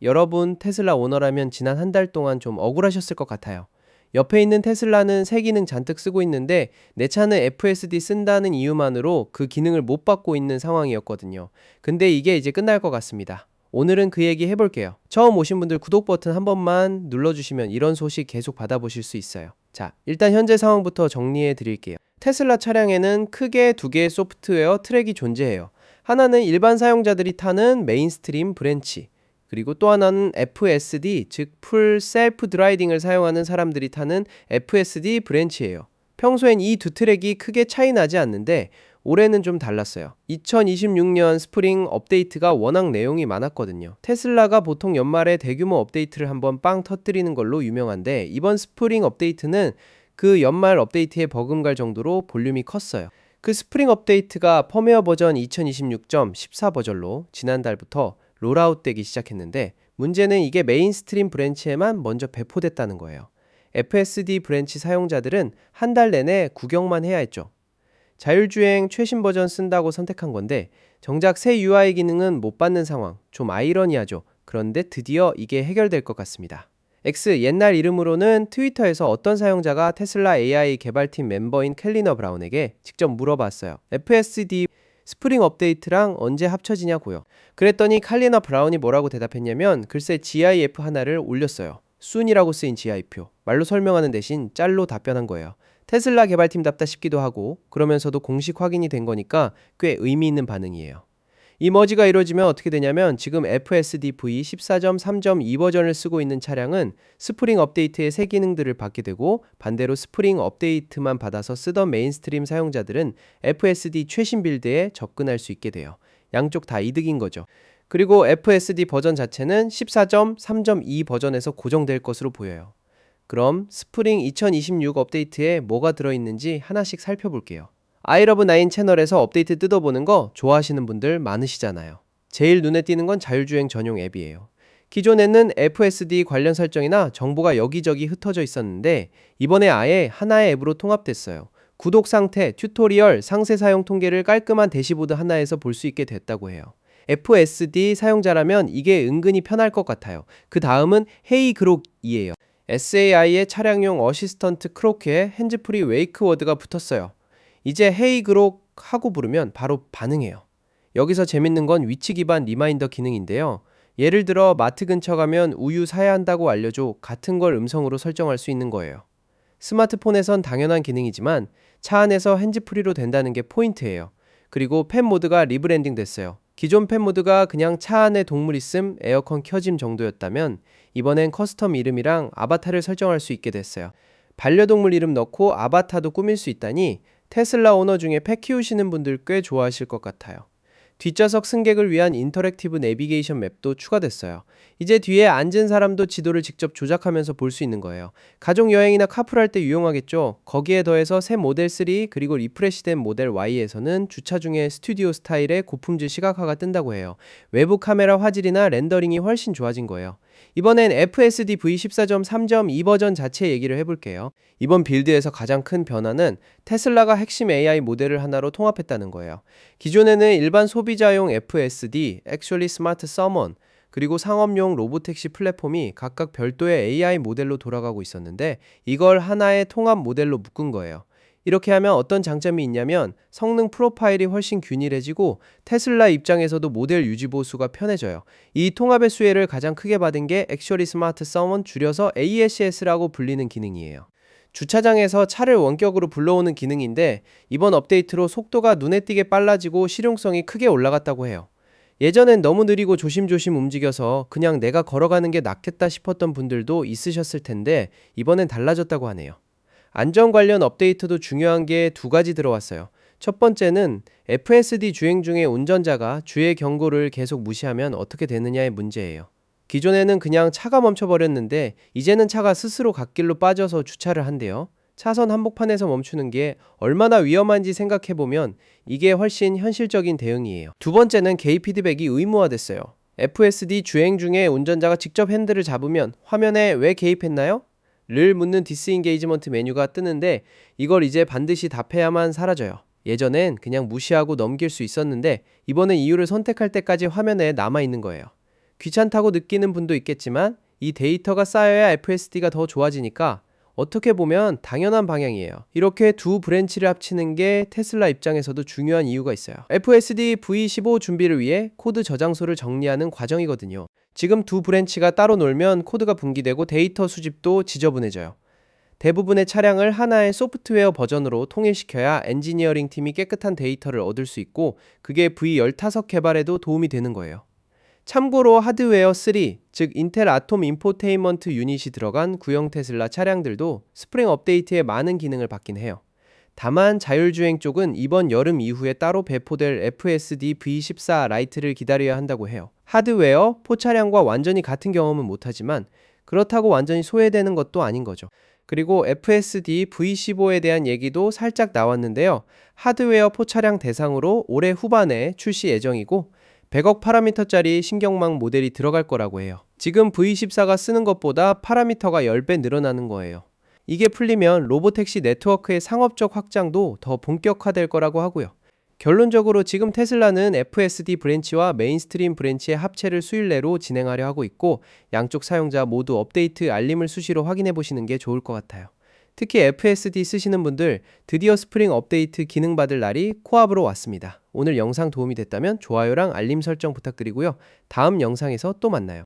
여러분 테슬라 오너라면 지난 한 달 동안 좀 억울하셨을 것 같아요. 옆에 있는 테슬라는 새 기능 잔뜩 쓰고 있는데 내 차는 FSD 쓴다는 이유만으로 그 기능을 못 받고 있는 상황이었거든요. 근데 이게 이제 끝날 것 같습니다. 오늘은 그 얘기 해볼게요. 처음 오신 분들 구독 버튼 한 번만 눌러주시면 이런 소식 계속 받아보실 수 있어요. 자, 일단 현재 상황부터 정리해 드릴게요. 테슬라 차량에는 크게 두 개의 소프트웨어 트랙이 존재해요. 하나는 일반 사용자들이 타는 메인스트림 브랜치, 그리고 또 하나는 FSD, 즉 풀 셀프 드라이빙을 사용하는 사람들이 타는 FSD 브랜치예요. 평소엔 이 두 트랙이 크게 차이 나지 않는데 올해는 좀 달랐어요. 2026년 스프링 업데이트가 워낙 내용이 많았거든요. 테슬라가 보통 연말에 대규모 업데이트를 한번 빵 터뜨리는 걸로 유명한데 이번 스프링 업데이트는 그 연말 업데이트에 버금갈 정도로 볼륨이 컸어요. 그 스프링 업데이트가 펌웨어 버전 2026.14 버전로 지난달부터 롤아웃 되기 시작했는데 문제는 이게 메인스트림 브랜치에만 먼저 배포됐다는 거예요. FSD 브랜치 사용자들은 한 달 내내 구경만 해야 했죠. 자율주행 최신 버전 쓴다고 선택한 건데 정작 새 UI 기능은 못 받는 상황, 좀 아이러니하죠. 그런데 드디어 이게 해결될 것 같습니다. X 옛날 이름으로는 트위터에서 어떤 사용자가 테슬라 AI 개발팀 멤버인 캘리너 브라운에게 직접 물어봤어요. FSD 스프링 업데이트랑 언제 합쳐지냐고요. 그랬더니 칼리너 브라운이 뭐라고 대답했냐면 글쎄 GIF 하나를 올렸어요. soon이라고 쓰인 GIF표. 말로 설명하는 대신 짤로 답변한 거예요. 테슬라 개발팀답다 싶기도 하고 그러면서도 공식 확인이 된 거니까 꽤 의미 있는 반응이에요. 이 머지가 이루어지면 어떻게 되냐면 지금 FSD V14.3.2 버전을 쓰고 있는 차량은 스프링 업데이트의 새 기능들을 받게 되고 반대로 스프링 업데이트만 받아서 쓰던 메인스트림 사용자들은 FSD 최신 빌드에 접근할 수 있게 돼요. 양쪽 다 이득인 거죠. 그리고 FSD 버전 자체는 14.3.2 버전에서 고정될 것으로 보여요. 그럼 스프링 2026 업데이트에 뭐가 들어있는지 하나씩 살펴볼게요. 아이러브9 채널에서 업데이트 뜯어보는 거 좋아하시는 분들 많으시잖아요. 제일 눈에 띄는 건 자율주행 전용 앱이에요. 기존에는 FSD 관련 설정이나 정보가 여기저기 흩어져 있었는데 이번에 아예 하나의 앱으로 통합됐어요. 구독 상태, 튜토리얼, 상세 사용 통계를 깔끔한 대시보드 하나에서 볼 수 있게 됐다고 해요. FSD 사용자라면 이게 은근히 편할 것 같아요. 그 다음은 헤이 그록이에요. SAI의 차량용 어시스턴트 크로크에 핸즈프리 웨이크 워드가 붙었어요. 이제 헤이 그록 하고 부르면 바로 반응해요. 여기서 재밌는 건 위치 기반 리마인더 기능인데요. 예를 들어 마트 근처 가면 우유 사야 한다고 알려줘 같은 걸 음성으로 설정할 수 있는 거예요. 스마트폰에선 당연한 기능이지만 차 안에서 핸즈프리로 된다는 게 포인트예요. 그리고 팬 모드가 리브랜딩 됐어요. 기존 팬 모드가 그냥 차 안에 동물 있음, 에어컨 켜짐 정도였다면 이번엔 커스텀 이름이랑 아바타를 설정할 수 있게 됐어요. 반려동물 이름 넣고 아바타도 꾸밀 수 있다니 테슬라 오너 중에 펫 키우시는 분들 꽤 좋아하실 것 같아요. 뒷좌석 승객을 위한 인터랙티브 내비게이션 맵도 추가됐어요. 이제 뒤에 앉은 사람도 지도를 직접 조작하면서 볼 수 있는 거예요. 가족 여행이나 카풀할 때 유용하겠죠. 거기에 더해서 새 모델 3 그리고 리프레시된 모델 Y에서는 주차 중에 스튜디오 스타일의 고품질 시각화가 뜬다고 해요. 외부 카메라 화질이나 렌더링이 훨씬 좋아진 거예요. 이번엔 FSD V14.3.2 버전 자체 얘기를 해볼게요. 이번 빌드에서 가장 큰 변화는 테슬라가 핵심 AI 모델을 하나로 통합했다는 거예요. 기존에는 일반 소비자용 FSD, Actually Smart Summon, 그리고 상업용 로보택시 플랫폼이 각각 별도의 AI 모델로 돌아가고 있었는데 이걸 하나의 통합 모델로 묶은 거예요. 이렇게 하면 어떤 장점이 있냐면 성능 프로파일이 훨씬 균일해지고 테슬라 입장에서도 모델 유지 보수가 편해져요. 이 통합의 수혜를 가장 크게 받은 게 Actually Smart Summon, 줄여서 ASS라고 불리는 기능이에요. 주차장에서 차를 원격으로 불러오는 기능인데 이번 업데이트로 속도가 눈에 띄게 빨라지고 실용성이 크게 올라갔다고 해요. 예전엔 너무 느리고 조심조심 움직여서 그냥 내가 걸어가는 게 낫겠다 싶었던 분들도 있으셨을 텐데 이번엔 달라졌다고 하네요. 안전 관련 업데이트도 중요한 게 두 가지 들어왔어요. 첫 번째는 FSD 주행 중에 운전자가 주의 경고를 계속 무시하면 어떻게 되느냐의 문제예요. 기존에는 그냥 차가 멈춰버렸는데 이제는 차가 스스로 갓길로 빠져서 주차를 한대요. 차선 한복판에서 멈추는 게 얼마나 위험한지 생각해보면 이게 훨씬 현실적인 대응이에요. 두 번째는 개입 피드백이 의무화됐어요. FSD 주행 중에 운전자가 직접 핸들을 잡으면 화면에 왜 개입했나요? 를 묻는 디스인게이지먼트 메뉴가 뜨는데 이걸 이제 반드시 답해야만 사라져요. 예전엔 그냥 무시하고 넘길 수 있었는데 이번엔 이유를 선택할 때까지 화면에 남아있는 거예요. 귀찮다고 느끼는 분도 있겠지만 이 데이터가 쌓여야 FSD가 더 좋아지니까 어떻게 보면 당연한 방향이에요. 이렇게 두 브랜치를 합치는 게 테슬라 입장에서도 중요한 이유가 있어요. FSD V15 준비를 위해 코드 저장소를 정리하는 과정이거든요. 지금 두 브랜치가 따로 놀면 코드가 분기되고 데이터 수집도 지저분해져요. 대부분의 차량을 하나의 소프트웨어 버전으로 통일시켜야 엔지니어링 팀이 깨끗한 데이터를 얻을 수 있고 그게 V15 개발에도 도움이 되는 거예요. 참고로 하드웨어 3, 즉 인텔 아톰 인포테인먼트 유닛이 들어간 구형 테슬라 차량들도 스프링 업데이트에 많은 기능을 받긴 해요. 다만 자율주행 쪽은 이번 여름 이후에 따로 배포될 FSD V14 라이트를 기다려야 한다고 해요. 하드웨어, 포차량과 완전히 같은 경험은 못하지만 그렇다고 완전히 소외되는 것도 아닌 거죠. 그리고 FSD V15에 대한 얘기도 살짝 나왔는데요. 하드웨어 포차량 대상으로 올해 후반에 출시 예정이고 100억 파라미터짜리 신경망 모델이 들어갈 거라고 해요. 지금 V14가 쓰는 것보다 파라미터가 10배 늘어나는 거예요. 이게 풀리면 로보택시 네트워크의 상업적 확장도 더 본격화될 거라고 하고요. 결론적으로 지금 테슬라는 FSD 브랜치와 메인스트림 브랜치의 합체를 수일 내로 진행하려 하고 있고 양쪽 사용자 모두 업데이트 알림을 수시로 확인해 보시는 게 좋을 것 같아요. 특히 FSD 쓰시는 분들 드디어 스프링 업데이트 기능 받을 날이 코앞으로 왔습니다. 오늘 영상 도움이 됐다면 좋아요랑 알림 설정 부탁드리고요. 다음 영상에서 또 만나요.